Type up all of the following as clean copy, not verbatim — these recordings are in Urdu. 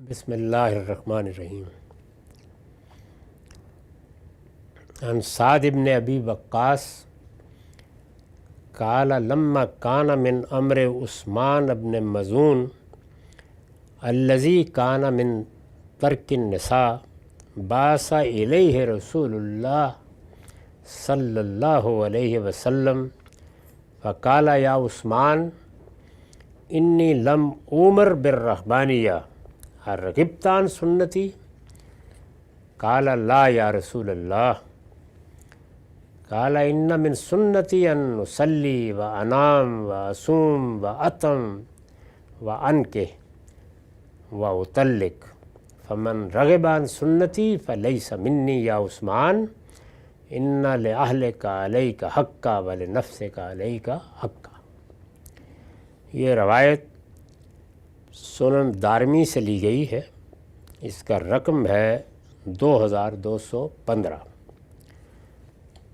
بسم اللہ الرحمن الرحیم۔ عن سعد بن ابی وقاص قال لما كان من امر عثمان بن مظعون الذي كان من ترك النساء بعث الیہ رسول اللہ صلی اللہ علیہ وسلم فقال یا عثمان انی لم اومر بالرہبانیہ الرغبت عن سنتی؟ قال لا یا رسول اللہ۔ قال ان من سنتی ان اصلی و انام و اصوم و اتم و انکح و اطلق فمن رغب عن سنتی فلیس منی یا عثمان ان لأہلک علیک حقا ولنفسک علیک حقا۔ یہ روایت سنن دارمی سے لی گئی ہے، اس کا رقم ہے 2215۔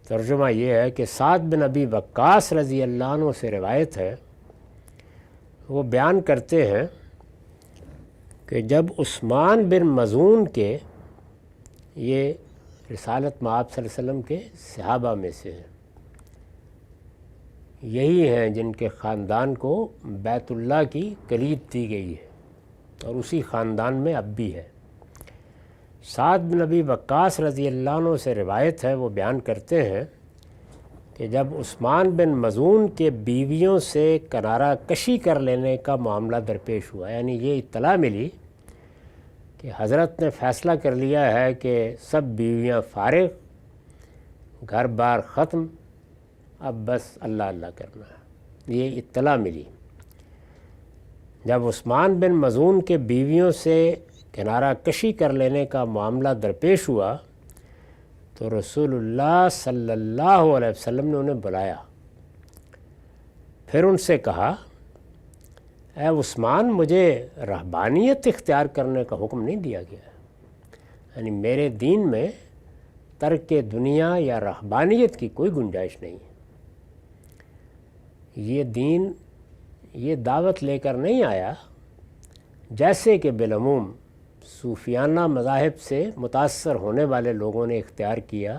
ترجمہ یہ ہے کہ سعد بن ابی وقاص رضی اللہ عنہ سے روایت ہے، وہ بیان کرتے ہیں کہ جب عثمان بن مظعون کے، یہ رسالت مآب صلی اللہ علیہ وسلم کے صحابہ میں سے ہیں، یہی ہیں جن کے خاندان کو بیت اللہ کی کلید دی گئی ہے اور اسی خاندان میں اب بھی ہے۔ سعد بن ابی وقاص رضی اللہ عنہ سے روایت ہے، وہ بیان کرتے ہیں کہ جب عثمان بن مظعون کے بیویوں سے کنارہ کشی کر لینے کا معاملہ درپیش ہوا، یعنی یہ اطلاع ملی کہ حضرت نے فیصلہ کر لیا ہے کہ سب بیویاں فارغ، گھر بار ختم، اب بس اللہ اللہ کرنا ہے، یہ اطلاع ملی۔ جب عثمان بن مظعون کے بیویوں سے کنارہ کشی کر لینے کا معاملہ درپیش ہوا تو رسول اللہ صلی اللہ علیہ وسلم نے انہیں بلایا، پھر ان سے کہا اے عثمان، مجھے رہبانیت اختیار کرنے کا حکم نہیں دیا گیا ہے، یعنی میرے دین میں ترک دنیا یا رہبانیت کی کوئی گنجائش نہیں ہے۔ یہ دین یہ دعوت لے کر نہیں آیا جیسے کہ بالعموم صوفیانہ مذاہب سے متاثر ہونے والے لوگوں نے اختیار کیا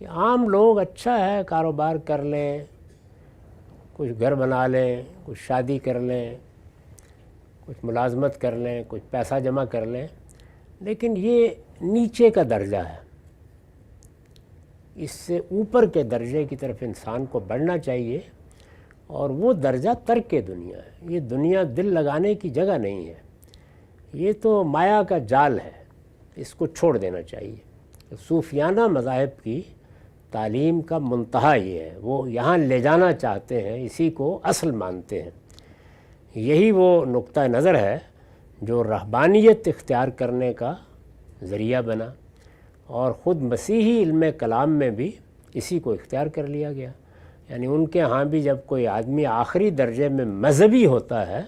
کہ عام لوگ اچھا ہے کاروبار کر لیں، کچھ گھر بنا لیں، کچھ شادی کر لیں، کچھ ملازمت کر لیں، کچھ پیسہ جمع کر لیں، لیکن یہ نیچے کا درجہ ہے، اس سے اوپر کے درجے کی طرف انسان کو بڑھنا چاہیے، اور وہ درجہ ترک دنیا ہے۔ یہ دنیا دل لگانے کی جگہ نہیں ہے، یہ تو مایا کا جال ہے، اس کو چھوڑ دینا چاہیے۔ صوفیانہ مذاہب کی تعلیم کا منتہا یہ ہے، وہ یہاں لے جانا چاہتے ہیں، اسی کو اصل مانتے ہیں۔ یہی وہ نقطہ نظر ہے جو رہبانیت اختیار کرنے کا ذریعہ بنا، اور خود مسیحی علم کلام میں بھی اسی کو اختیار کر لیا گیا، یعنی ان کے ہاں بھی جب کوئی آدمی آخری درجے میں مذہبی ہوتا ہے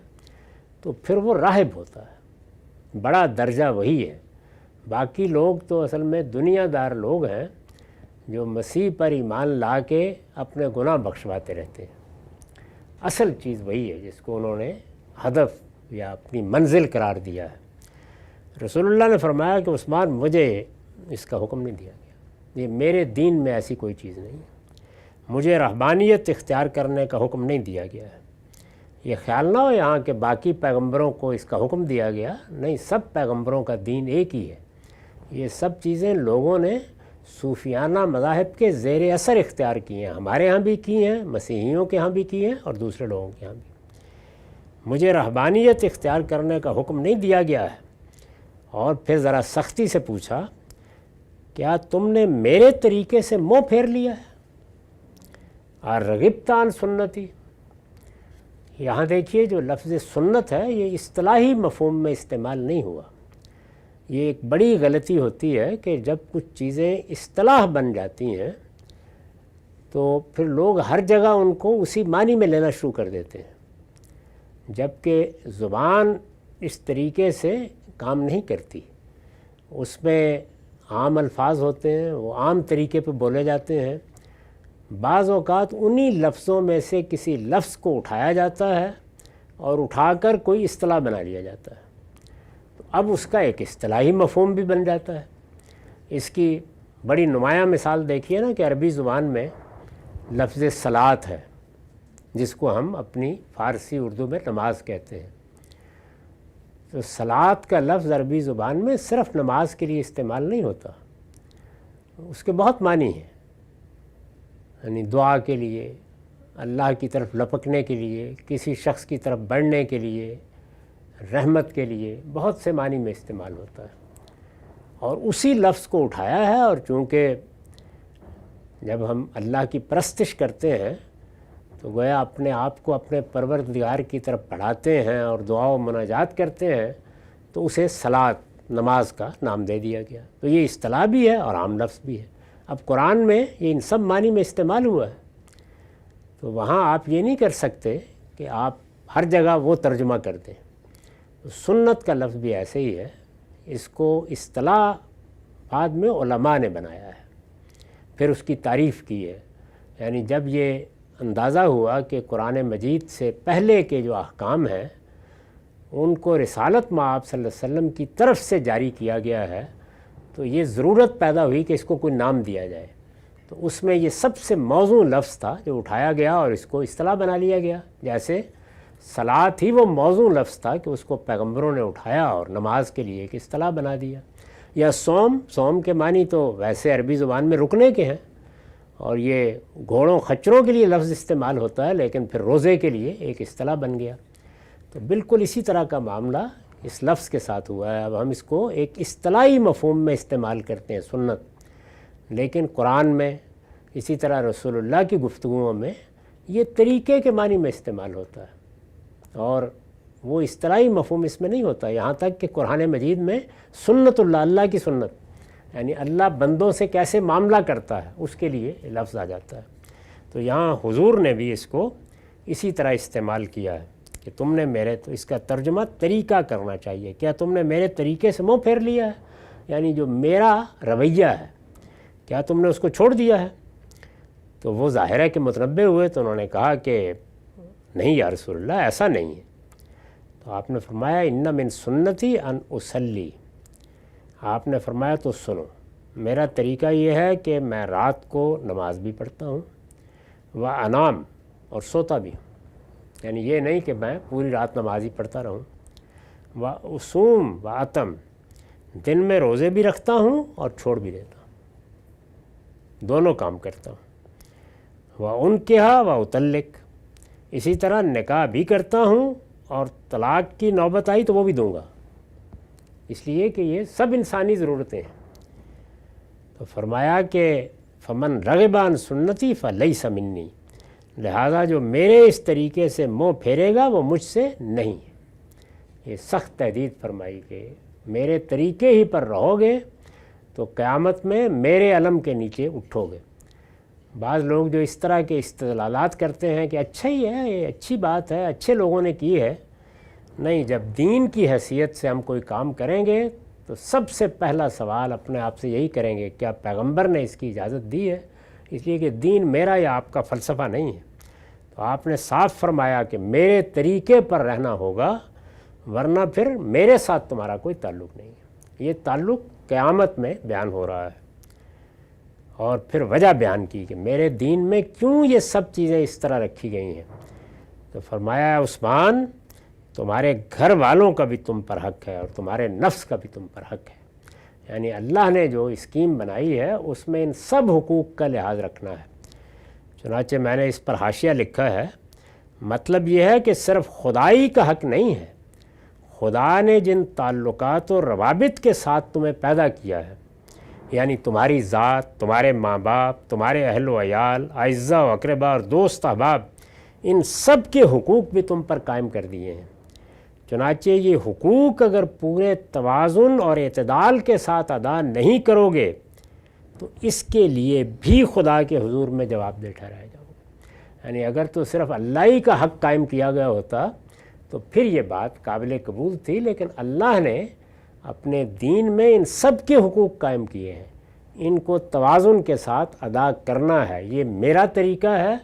تو پھر وہ راہب ہوتا ہے، بڑا درجہ وہی ہے۔ باقی لوگ تو اصل میں دنیا دار لوگ ہیں جو مسیح پر ایمان لا کے اپنے گناہ بخشواتے رہتے ہیں، اصل چیز وہی ہے جس کو انہوں نے ہدف یا اپنی منزل قرار دیا ہے۔ رسول اللہ نے فرمایا کہ عثمان، مجھے اس کا حکم نہیں دیا گیا، یہ میرے دین میں ایسی کوئی چیز نہیں ہے، مجھے رہبانیت اختیار کرنے کا حکم نہیں دیا گیا ہے۔ یہ خیال نہ ہو یہاں کہ باقی پیغمبروں کو اس کا حکم دیا گیا، نہیں، سب پیغمبروں کا دین ایک ہی ہے۔ یہ سب چیزیں لوگوں نے صوفیانہ مذاہب کے زیر اثر اختیار کی ہیں، ہمارے ہاں بھی کی ہیں، مسیحیوں کے ہاں بھی کی ہیں، اور دوسرے لوگوں کے ہاں بھی۔ مجھے رہبانیت اختیار کرنے کا حکم نہیں دیا گیا ہے۔ اور پھر ذرا سختی سے پوچھا، کیا تم نے میرے طریقے سے منہ پھیر لیا ہے؟ الرغبت عن سنتی، یہاں دیکھیے جو لفظ سنت ہے یہ اصطلاحی مفہوم میں استعمال نہیں ہوا۔ یہ ایک بڑی غلطی ہوتی ہے کہ جب کچھ چیزیں اصطلاح بن جاتی ہیں تو پھر لوگ ہر جگہ ان کو اسی معنی میں لینا شروع کر دیتے ہیں، جبکہ زبان اس طریقے سے کام نہیں کرتی، اس میں عام الفاظ ہوتے ہیں، وہ عام طریقے پہ بولے جاتے ہیں۔ بعض اوقات انہی لفظوں میں سے کسی لفظ کو اٹھایا جاتا ہے اور اٹھا کر کوئی اصطلاح بنا لیا جاتا ہے۔ تو اب اس کا ایک اصطلاحی مفہوم بھی بن جاتا ہے۔ اس کی بڑی نمایاں مثال دیکھیے نا کہ عربی زبان میں لفظ صلاۃ ہے، جس کو ہم اپنی فارسی اردو میں نماز کہتے ہیں۔ تو صلاۃ کا لفظ عربی زبان میں صرف نماز کے لیے استعمال نہیں ہوتا، اس کے بہت معنی ہیں، یعنی دعا کے لیے، اللہ کی طرف لپکنے کے لیے، کسی شخص کی طرف بڑھنے کے لیے، رحمت کے لیے، بہت سے معنی میں استعمال ہوتا ہے۔ اور اسی لفظ کو اٹھایا ہے، اور چونکہ جب ہم اللہ کی پرستش کرتے ہیں تو گویا اپنے آپ کو اپنے پروردگار کی طرف بڑھاتے ہیں اور دعا و مناجات کرتے ہیں، تو اسے صلاۃ، نماز کا نام دے دیا گیا۔ تو یہ اصطلاح بھی ہے اور عام لفظ بھی ہے۔ اب قرآن میں یہ ان سب معنی میں استعمال ہوا ہے، تو وہاں آپ یہ نہیں کر سکتے کہ آپ ہر جگہ وہ ترجمہ کر دیں۔ تو سنت کا لفظ بھی ایسے ہی ہے، اس کو اصطلاح بعد میں علماء نے بنایا ہے، پھر اس کی تعریف کی ہے۔ یعنی جب یہ اندازہ ہوا کہ قرآن مجید سے پہلے کے جو احکام ہیں ان کو رسالت مآب صلی اللہ علیہ وسلم کی طرف سے جاری کیا گیا ہے، تو یہ ضرورت پیدا ہوئی کہ اس کو کوئی نام دیا جائے۔ تو اس میں یہ سب سے موزوں لفظ تھا جو اٹھایا گیا اور اس کو اصطلاح بنا لیا گیا۔ جیسے صلاۃ ہی وہ موزوں لفظ تھا کہ اس کو پیغمبروں نے اٹھایا اور نماز کے لیے ایک اصطلاح بنا دیا۔ یا صوم کے معنی تو ویسے عربی زبان میں رکنے کے ہیں، اور یہ گھوڑوں خچروں کے لیے لفظ استعمال ہوتا ہے، لیکن پھر روزے کے لیے ایک اصطلاح بن گیا۔ تو بالکل اسی طرح کا معاملہ اس لفظ کے ساتھ ہوا ہے۔ اب ہم اس کو ایک اصطلاحی مفہوم میں استعمال کرتے ہیں، سنت، لیکن قرآن میں، اسی طرح رسول اللہ کی گفتگوؤں میں یہ طریقے کے معنی میں استعمال ہوتا ہے، اور وہ اصطلاحی مفہوم اس میں نہیں ہوتا۔ یہاں تک کہ قرآن مجید میں سنت اللہ کی سنت، یعنی اللہ بندوں سے کیسے معاملہ کرتا ہے، اس کے لیے لفظ آ جاتا ہے۔ تو یہاں حضور نے بھی اس کو اسی طرح استعمال کیا ہے کہ تم نے تو اس کا ترجمہ طریقہ کرنا چاہیے، کیا تم نے میرے طریقے سے منہ پھیر لیا ہے؟ یعنی جو میرا رویہ ہے کیا تم نے اس کو چھوڑ دیا ہے؟ تو وہ ظاہر ہے کہ متنبہ ہوئے، تو انہوں نے کہا کہ نہیں یا رسول اللہ، ایسا نہیں ہے۔ تو آپ نے فرمایا ان من سنتی ان اصلی، آپ نے فرمایا تو سنو، میرا طریقہ یہ ہے کہ میں رات کو نماز بھی پڑھتا ہوں، و انام، اور سوتا بھی ہوں۔ یعنی یہ نہیں کہ میں پوری رات نماز ہی پڑھتا رہوں۔ و اصوم و اتم، دن میں روزے بھی رکھتا ہوں اور چھوڑ بھی دیتا ہوں، دونوں کام کرتا ہوں۔ و انکحا و اطلق، اسی طرح نکاح بھی کرتا ہوں، اور طلاق کی نوبت آئی تو وہ بھی دوں گا، اس لیے کہ یہ سب انسانی ضرورتیں ہیں۔ تو فرمایا کہ فمن رغب عن سنتی فلیس منی، لہذا جو میرے اس طریقے سے منہ پھیرے گا وہ مجھ سے نہیں ہے۔ یہ سخت تحدید فرمائی کہ میرے طریقے ہی پر رہو گے تو قیامت میں میرے علم کے نیچے اٹھو گے۔ بعض لوگ جو اس طرح کے استدلالات کرتے ہیں کہ اچھا ہی ہے، یہ اچھی بات ہے، اچھے لوگوں نے کی ہے، نہیں، جب دین کی حیثیت سے ہم کوئی کام کریں گے تو سب سے پہلا سوال اپنے آپ سے یہی کریں گے، کیا پیغمبر نے اس کی اجازت دی ہے؟ اس لیے کہ دین میرا یا آپ کا فلسفہ نہیں ہے۔ تو آپ نے صاف فرمایا کہ میرے طریقے پر رہنا ہوگا، ورنہ پھر میرے ساتھ تمہارا کوئی تعلق نہیں ہے۔ یہ تعلق قیامت میں بیان ہو رہا ہے، اور پھر وجہ بیان کی کہ میرے دین میں کیوں یہ سب چیزیں اس طرح رکھی گئی ہیں۔ تو فرمایا عثمان، تمہارے گھر والوں کا بھی تم پر حق ہے اور تمہارے نفس کا بھی تم پر حق ہے۔ یعنی اللہ نے جو اسکیم بنائی ہے اس میں ان سب حقوق کا لحاظ رکھنا ہے۔ چنانچہ میں نے اس پر حاشیہ لکھا ہے، مطلب یہ ہے کہ صرف خدائی کا حق نہیں ہے، خدا نے جن تعلقات و روابط کے ساتھ تمہیں پیدا کیا ہے، یعنی تمہاری ذات، تمہارے ماں باپ، تمہارے اہل و عیال، اعزاء و اقربا اور دوست احباب، ان سب کے حقوق بھی تم پر قائم کر دیے ہیں۔ چنانچہ یہ حقوق اگر پورے توازن اور اعتدال کے ساتھ ادا نہیں کرو گے تو اس کے لیے بھی خدا کے حضور میں جواب دہ ٹھہرائے جاؤ گے۔ یعنی اگر تو صرف اللہ ہی کا حق قائم کیا گیا ہوتا تو پھر یہ بات قابل قبول تھی، لیکن اللہ نے اپنے دین میں ان سب کے حقوق قائم کیے ہیں، ان کو توازن کے ساتھ ادا کرنا ہے۔ یہ میرا طریقہ ہے،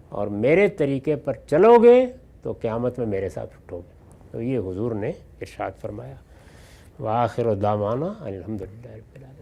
اور میرے طریقے پر چلو گے تو قیامت میں میرے ساتھ اٹھو گے۔ تو یہ حضور نے ارشاد فرمایا۔ وآخر دعوانا الحمدللہ رب العالمین.